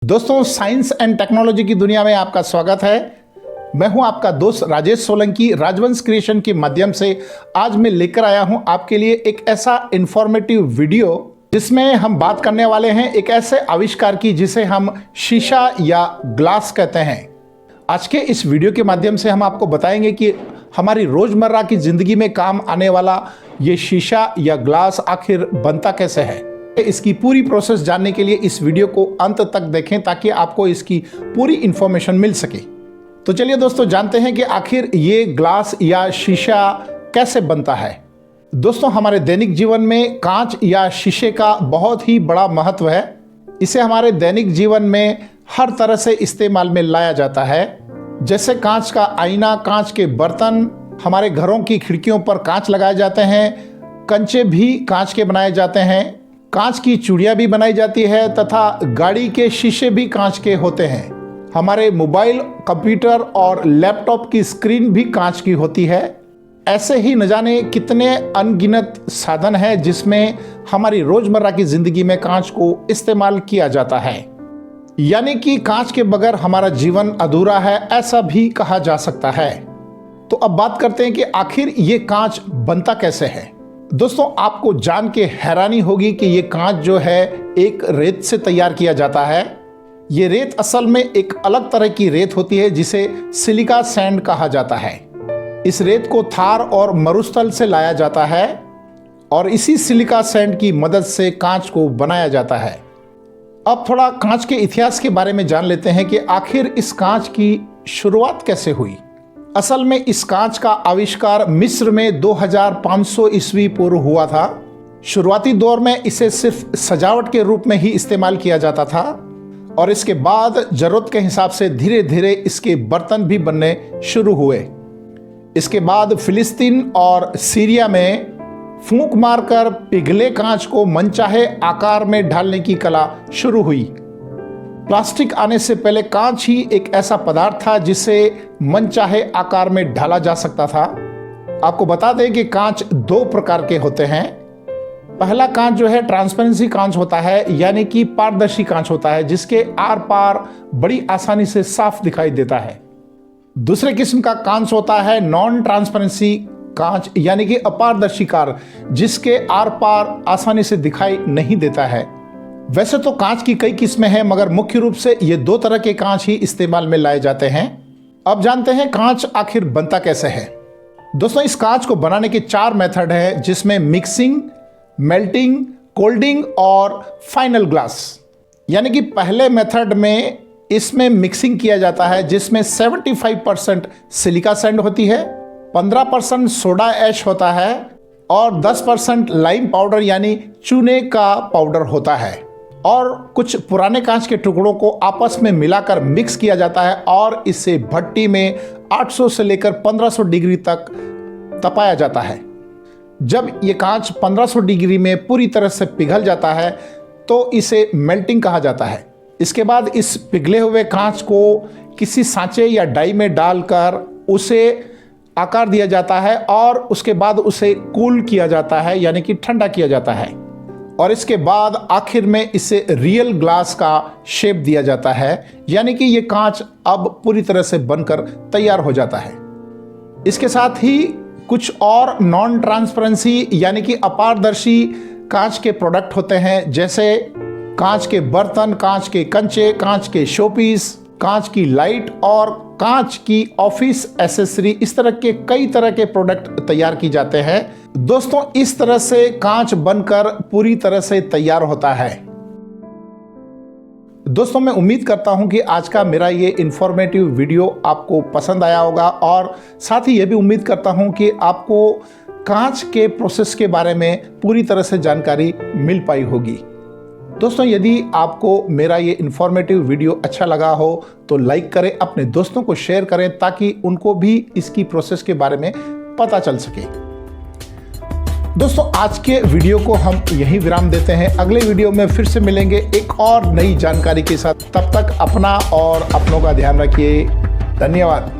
दोस्तों, science and technology की दुनिया में आपका स्वागत है। मैं हूं आपका दोस्त राजेश सोलंकी। राजवंश क्रिएशन के माध्यम से आज मैं लेकर आया हूं आपके लिए एक ऐसा इंफॉर्मेटिव वीडियो जिसमें हम बात करने वाले हैं एक ऐसे आविष्कार की जिसे हम शीशा या ग्लास कहते हैं। आज के इस वीडियो के माध्यम से हम आपको बताएंगे कि हमारी रोजमर्रा की जिंदगी में काम आने वाला ये शीशा या ग्लास आखिर बनता कैसे है। इसकी पूरी प्रोसेस जानने के लिए इस वीडियो को अंत तक देखें ताकि आपको इसकी पूरी इंफॉर्मेशन मिल सके। तो चलिए दोस्तों, जानते हैं कि आखिर ये ग्लास या शीशा कैसे बनता है। दोस्तों, हमारे दैनिक जीवन में कांच या शीशे का बहुत ही बड़ा महत्व है। इसे हमारे दैनिक जीवन में हर तरह से इस्तेमाल में लाया जाता है, जैसे कांच का आईना, कांच के बर्तन, हमारे घरों की खिड़कियों पर कांच लगाए जाते हैं, कंचे भी कांच के बनाए जाते हैं, कांच की चूड़ियाँ भी बनाई जाती है तथा गाड़ी के शीशे भी कांच के होते हैं। हमारे मोबाइल, कंप्यूटर और लैपटॉप की स्क्रीन भी कांच की होती है। ऐसे ही न जाने कितने अनगिनत साधन हैं जिसमें हमारी रोजमर्रा की जिंदगी में कांच को इस्तेमाल किया जाता है। यानी कि कांच के बगैर हमारा जीवन अधूरा है, ऐसा भी कहा जा सकता है। तो अब बात करते हैं कि आखिर ये कांच बनता कैसे है। दोस्तों, आपको जान के हैरानी होगी कि ये कांच जो है एक रेत से तैयार किया जाता है। ये रेत असल में एक अलग तरह की रेत होती है जिसे सिलिका सैंड कहा जाता है। इस रेत को थार और मरुस्थल से लाया जाता है और इसी सिलिका सैंड की मदद से कांच को बनाया जाता है। अब थोड़ा कांच के इतिहास के बारे में जान लेते हैं कि आखिर इस कांच की शुरुआत कैसे हुई। असल में इस कांच का आविष्कार मिस्र में 2500 ईस्वी पूर्व हुआ था। शुरुआती दौर में इसे सिर्फ सजावट के रूप में ही इस्तेमाल किया जाता था और इसके बाद जरूरत के हिसाब से धीरे धीरे इसके बर्तन भी बनने शुरू हुए। इसके बाद फिलिस्तीन और सीरिया में फूंक मारकर पिघले कांच को मनचाहे आकार में ढालने की कला शुरू हुई। प्लास्टिक आने से पहले कांच ही एक ऐसा पदार्थ था जिसे मनचाहे आकार में ढाला जा सकता था। आपको बता दें कि कांच दो प्रकार के होते हैं। पहला कांच जो है ट्रांसपेरेंसी कांच होता है, यानी कि पारदर्शी कांच होता है जिसके आर पार बड़ी आसानी से साफ दिखाई देता है। दूसरे किस्म का कांच होता है नॉन ट्रांसपेरेंसी कांच, यानी कि अपारदर्शी कांच, जिसके आर पार आसानी से दिखाई नहीं देता है। वैसे तो कांच की कई किस्में हैं, मगर मुख्य रूप से ये दो तरह के कांच ही इस्तेमाल में लाए जाते हैं। अब जानते हैं कांच आखिर बनता कैसे है। दोस्तों, इस कांच को बनाने के 4 मेथड हैं, जिसमें मिक्सिंग, मेल्टिंग, कोल्डिंग और फाइनल ग्लास। यानी कि पहले मेथड में इसमें मिक्सिंग किया जाता है जिसमें 75% सिलिका सैंड होती है, 15% सोडा ऐश होता है और 10% लाइम पाउडर यानी चूने का पाउडर होता है। और कुछ पुराने कांच के टुकड़ों को आपस में मिलाकर मिक्स किया जाता है और इसे भट्टी में 800 से लेकर 1500 डिग्री तक तपाया जाता है। जब ये कांच 1500 डिग्री में पूरी तरह से पिघल जाता है तो इसे मेल्टिंग कहा जाता है। इसके बाद इस पिघले हुए कांच को किसी सांचे या डाई में डालकर उसे आकार दिया जाता है और उसके बाद उसे कूल किया जाता है, यानी कि ठंडा किया जाता है। और इसके बाद आखिर में इसे रियल ग्लास का शेप दिया जाता है, यानी कि ये कांच अब पूरी तरह से बनकर तैयार हो जाता है। इसके साथ ही कुछ और नॉन ट्रांसपेरेंसी यानी कि अपारदर्शी कांच के प्रोडक्ट होते हैं, जैसे कांच के बर्तन, कांच के कंचे, कांच के शोपीस, कांच की लाइट और कांच की ऑफिस एसेसरी। इस तरह के कई तरह के प्रोडक्ट तैयार की जाते हैं। दोस्तों, इस तरह से कांच बनकर पूरी तरह से तैयार होता है। दोस्तों, मैं उम्मीद करता हूं कि आज का मेरा ये इंफॉर्मेटिव वीडियो आपको पसंद आया होगा और साथ ही ये भी उम्मीद करता हूं कि आपको कांच के प्रोसेस के बारे में पूरी तरह से जानकारी मिल पाई होगी। दोस्तों, यदि आपको मेरा ये इन्फॉर्मेटिव वीडियो अच्छा लगा हो तो लाइक करें, अपने दोस्तों को शेयर करें ताकि उनको भी इसकी प्रोसेस के बारे में पता चल सके। दोस्तों, आज के वीडियो को हम यहीं विराम देते हैं। अगले वीडियो में फिर से मिलेंगे एक और नई जानकारी के साथ। तब तक अपना और अपनों का ध्यान रखिए। धन्यवाद।